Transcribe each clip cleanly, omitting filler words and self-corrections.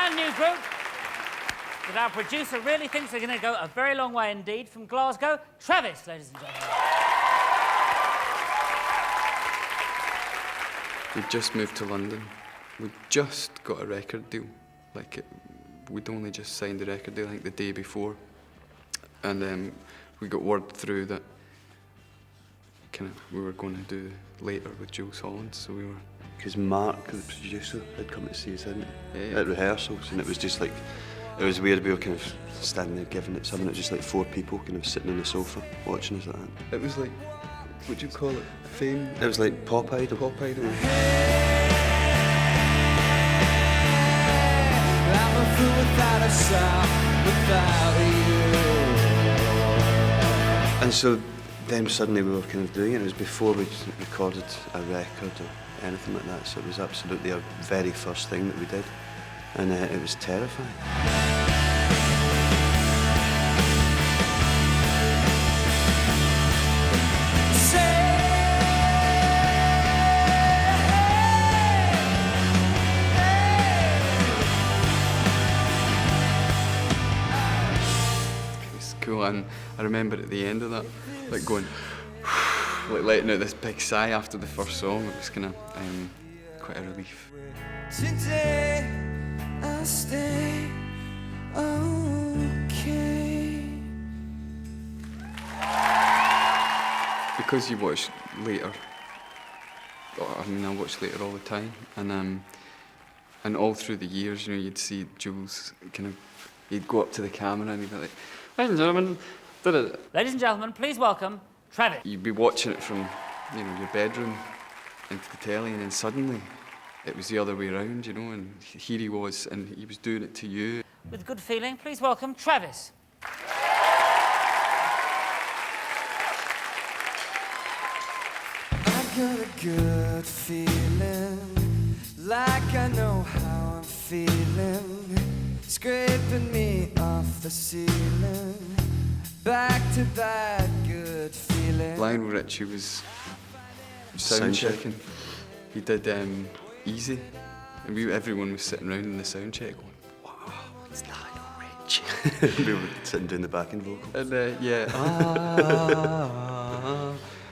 brand new group that our producer really thinks are going to go a very long way indeed. From Glasgow, Travis, ladies and gentlemen. We'd just moved to London. We'd just got a record deal. We'd only just signed the record deal, I think, the day before. And we got word through that we were going to do later with Jools Holland, so we were... Because Mark, the producer, had come to see us at rehearsals, and it was just like, it was weird. We were kind of standing there giving it something. It was just like 4 people kind of sitting on the sofa watching us like that. It was like, what do you call it? Fame? It was like Pop Idol. Pop Idol. I'm a fool without a sound, without you. And so then suddenly we were kind of doing it. It was before we'd recorded a record or anything like that, so it was absolutely our very first thing that we did, and it was terrifying. It's cool, and I remember at the end of that, like going, like letting out this big sigh after the first song. It was kind of quite a relief. Today I'll stay okay. Because you watch later, I mean, I watch later all the time, and all through the years, you know, you'd see Jools he'd go up to the camera and he'd be like, "Ladies and gentlemen, Ladies and gentlemen, please welcome Travis." You'd be watching it from, you know, your bedroom into the telly, and then suddenly it was the other way around, you know, and here he was, and he was doing it to you. With good feeling, please welcome Travis. I got a good feeling, like I know how I'm feeling, scraping me off the ceiling, back to that good feeling. Lionel Richie was sound checking. He did Easy, and everyone was sitting around in the sound check going, "Wow, it's Lionel Richie." We were sitting doing the backing vocal. And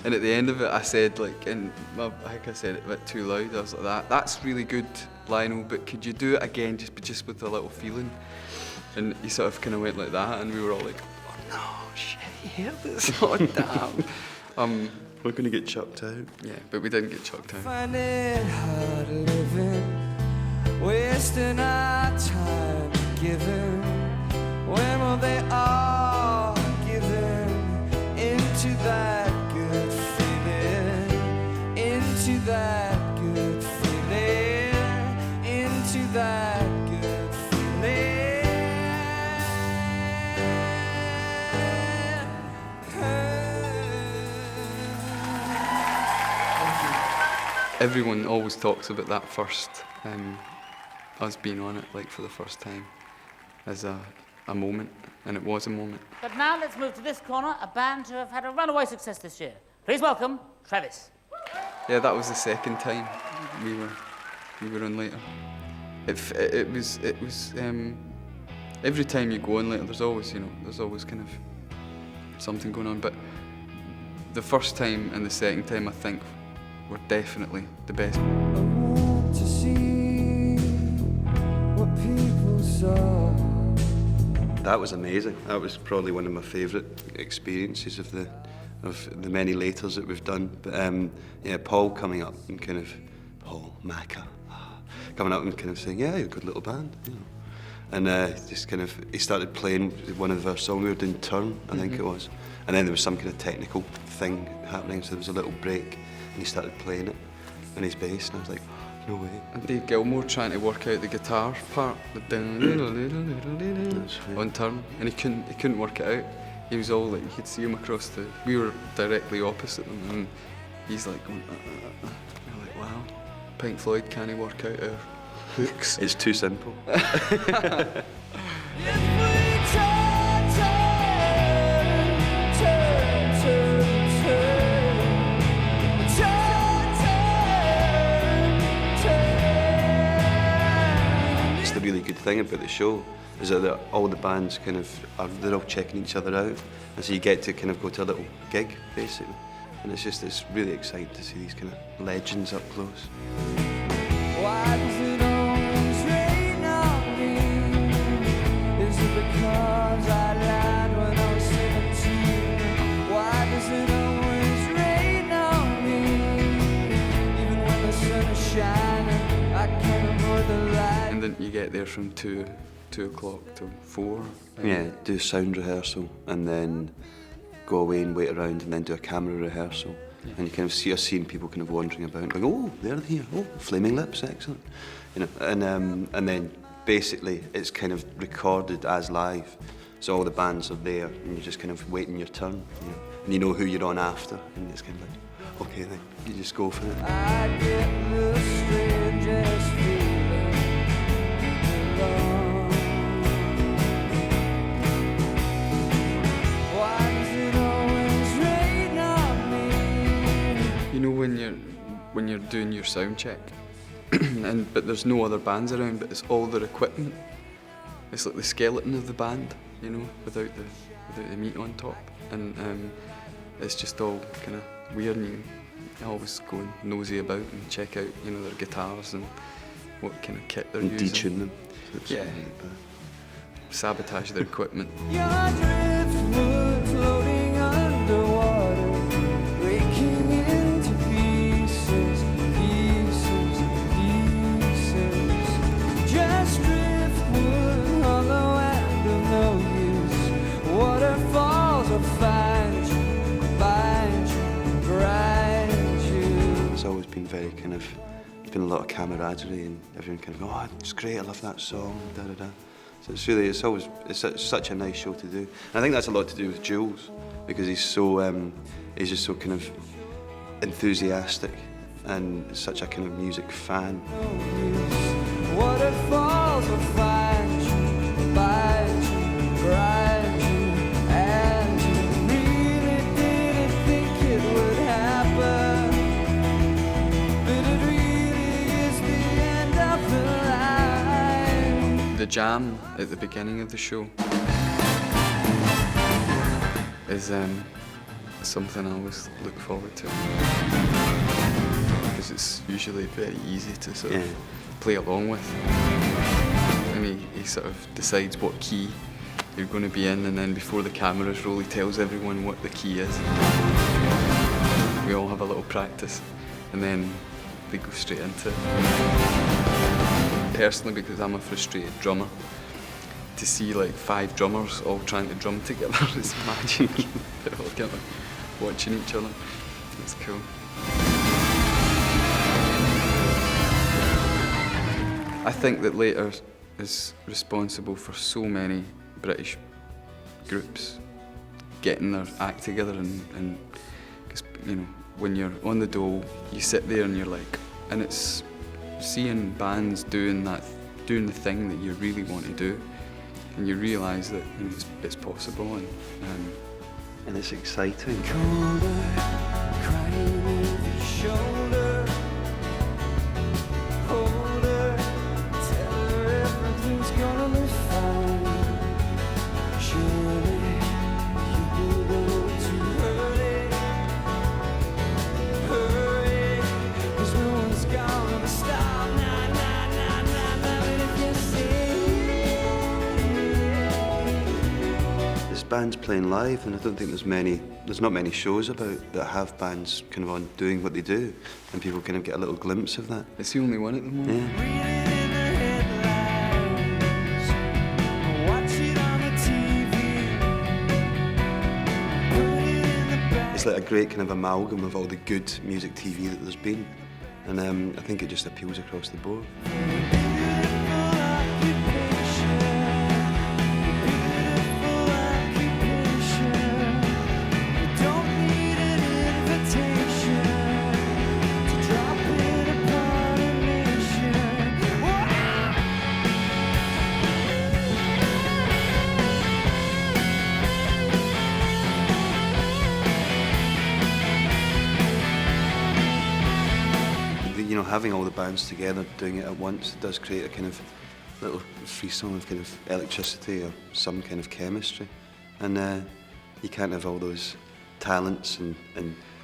and at the end of it, I said, I think I said it a bit too loud. I was like, "That's really good, Lionel, but could you do it again, just with a little feeling?" And he sort of kind of went like that, and we were all like, "Oh no, shit, you heard this? Oh damn." We're going to get chucked out. Yeah, but we didn't get chucked out. Finding hard living, wasting our time giving. When will they all give in into that good feeling, into that good feeling, into that good feeling? Everyone always talks about that first, us being on it, for the first time, as a moment, and it was a moment. But now let's move to this corner, a band who have had a runaway success this year. Please welcome Travis. Yeah, that was the second time we were on later. It was every time you go on later, there's always kind of something going on. But the first time and the second time, I think, were definitely the best. I want to see what people saw. That was amazing. That was probably one of my favourite experiences of the many laters that we've done. But yeah, Paul coming up and Paul Macca coming up and saying, "Yeah, you're a good little band," you know. And he started playing one of our songs. We were doing Turn, I think it was, and then there was some kind of technical thing happening, so there was a little break, and he started playing it on his bass, and I was like, no way. And Dave Gilmore trying to work out the guitar part, the on Turn, and he couldn't work it out. He was all like, you could see him across we were directly opposite them, and he's like going, We're like, wow, Pink Floyd can't work out our hooks. It's too simple. a really good thing about the show, is that all the bands kind of they're all checking each other out, and so you get to kind of go to a little gig basically, and it's really exciting to see these kind of legends up close. Why does it always rain on me? Is it because I lied when I was 17? Why does it always rain on me? Even when the sun is shining, I can't avoid the light. And then you get there from 2 o'clock till 4. Yeah, do sound rehearsal and then go away and wait around and then do a camera rehearsal. Yeah. And you kind of see us seeing people kind of wandering about and going, oh, they're here, oh, Flaming Lips, excellent. You know, and then basically it's kind of recorded as live. So all the bands are there and you're just kind of waiting your turn, you know, and you know who you're on after, and it's kind of like, okay then, you just go for it. I get the strangest feeling alone. Why does it always rain on me? You know when you're doing your sound check, but there's no other bands around, but it's all their equipment. It's like the skeleton of the band, you know, without the meat on top, and it's just all kind of weird. And you always go and nosy about and check out, you know, their guitars and what kind of kit they're And using. detune them. So Yeah. Sabotage their equipment. Your driftwood floating underwater, breaking into pieces, pieces, pieces. Just driftwood, hollow and of no use. Waterfalls will find you, grind you. It's always been very kind of, there's been a lot of camaraderie and everyone kind of go, oh, it's great, I love that song, da da da. So it's such a nice show to do. And I think that's a lot to do with Jools, because he's just so kind of enthusiastic and such a kind of music fan. Waterfalls will find you, bind you, grind you, and you really didn't think it would happen, but it really is the end of the line. The jam at the beginning of the show is something I always look forward to, because it's usually very easy to sort of play along with, and he sort of decides what key you're going to be in, and then before the cameras roll he tells everyone what the key is. We all have a little practice and then they go straight into it. Personally, because I'm a frustrated drummer, to see like 5 drummers all trying to drum together is magic. They're all kind of watching each other. It's cool. I think that Later is responsible for so many British groups getting their act together, and cause, you know, when you're on the dole, you sit there and you're like, and it's seeing bands doing the thing that you really want to do, and you realise that, you know, it's possible, And it's exciting. Colder, crying over your shoulder. Colder, tell her everything's gonna be fine. Surely you will go to hurry, hurry, 'cause no one's gonna stop. Nah, nah, nah, nah, nah, but if you see. This band's playing live, and I don't think there's not many shows about that have bands kind of on doing what they do, and people kind of get a little glimpse of that. it's the only one at the moment. Yeah. Read it in the headlines, watch it on the TV, put it in the back. It's like a great kind of amalgam of all the good music TV that there's been, and I think it just appeals across the board. You know, having all the bands together doing it at once does create a kind of little frisson of kind of electricity or some kind of chemistry. And you can't have all those talents and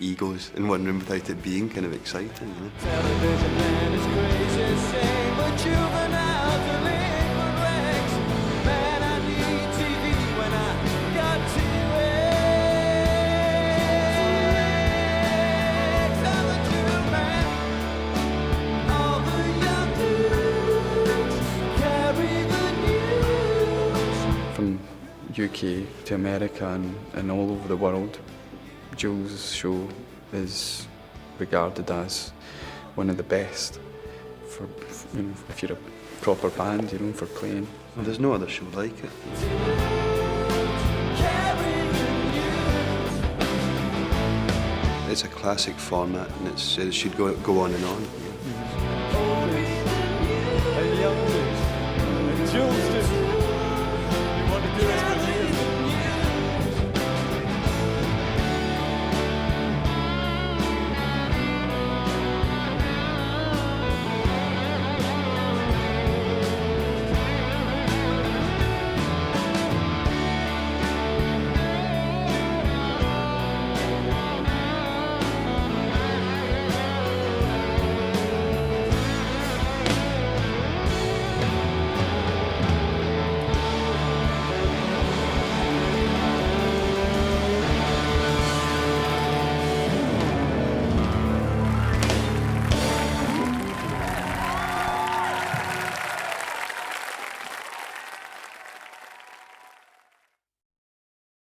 egos in one room without it being kind of exciting, you know? Television man is crazy, same but juvenile delinquent wrecks. Man, I need TV when I got T-Rex. I'm a Jew man. All the young dudes carry the news. From UK to America and all over the world, Jools' show is regarded as one of the best for you know, if you're a proper band, you know, for playing. Well, there's no other show like it. It's a classic format, and it should go on and on.